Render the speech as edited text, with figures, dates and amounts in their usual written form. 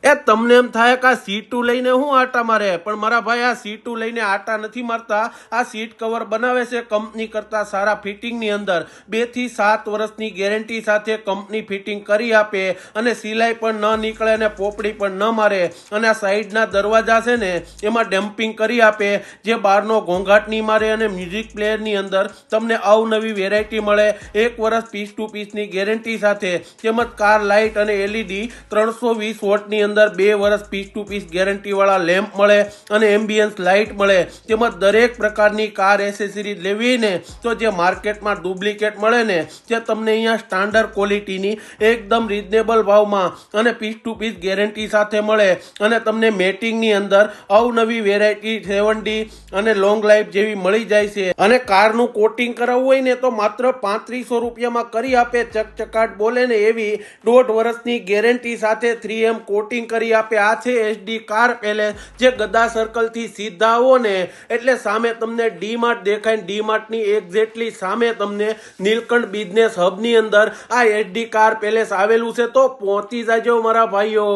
એ તમને એમ થાય કે આ સીટું લઈને હું આટા મારે, પણ મારા ભાઈ આ સીટું લઈને આટા નથી મારતા. આ સીટ કવર બનાવે છે કંપની કરતા સારા ફિટિંગની અંદર 2 થી 7 વર્ષની ગેરંટી સાથે કંપની ફિટિંગ કરી આપે અને સિલાઈ પણ ન નીકળે અને પોપડી પણ ન મારે. અને આ સાઈડના દરવાજા છે ને એમાં ડમ્પિંગ કરી આપે, જે બહારનો ઘોંઘાટ નહીં મારે અને મ્યુઝિક પ્લેયરની અંદર તમને અવનવી વેરાયટી મળે 1 વર્ષ પીસ ટુ પીસની ગેરંટી સાથે. તેમજ કાર લાઇટ અને એલઈડી 320 વોટની અંદર 2 વર્ષ પીસ ટુ પીસ ગેરંટી વાળા લેમ્પ મળે અને એમ્બિયન્સ લાઇટ મળે. તેમજ દરેક પ્રકારની કાર એસેસરી લેવી ને તો જે માર્કેટમાં ડુપ્લિકેટ મળે ને તે તમને અહીંયા સ્ટાન્ડર્ડ ક્વોલિટીની એકદમ રીઝનેબલ ભાવમાં અને પીસ ટુ પીસ ગેરંટી સાથે મળે. અને તમને મેટિંગની અંદર અવનવી વેરાયટી 7D અને લોંગ લાઈફ જેવી મળી જાય છે. અને કારનું કોટિંગ કરાવવું હોય ને તો માત્ર 3500 રૂપિયામાં કરી આપે. ચકચકાટ બોલે ને એવી 1.5 વર્ષની ગેરંટી સાથે 3M કોટિંગ કરી આપે. આ છે SD કાર પેલેસ, જે ગદા સર્કલ થી સીધા આવો ને એટલે સામે તમને ડી માર્ટ દેખાય. ડી માર્ટ ની એક્ઝેક્ટલી સામે તમને નીલકંઠ બિઝનેસ હબ ની અંદર આ SD કાર પેલેસ આવેલું છે. તો પહોંચી જાજો મારા ભાઈઓ.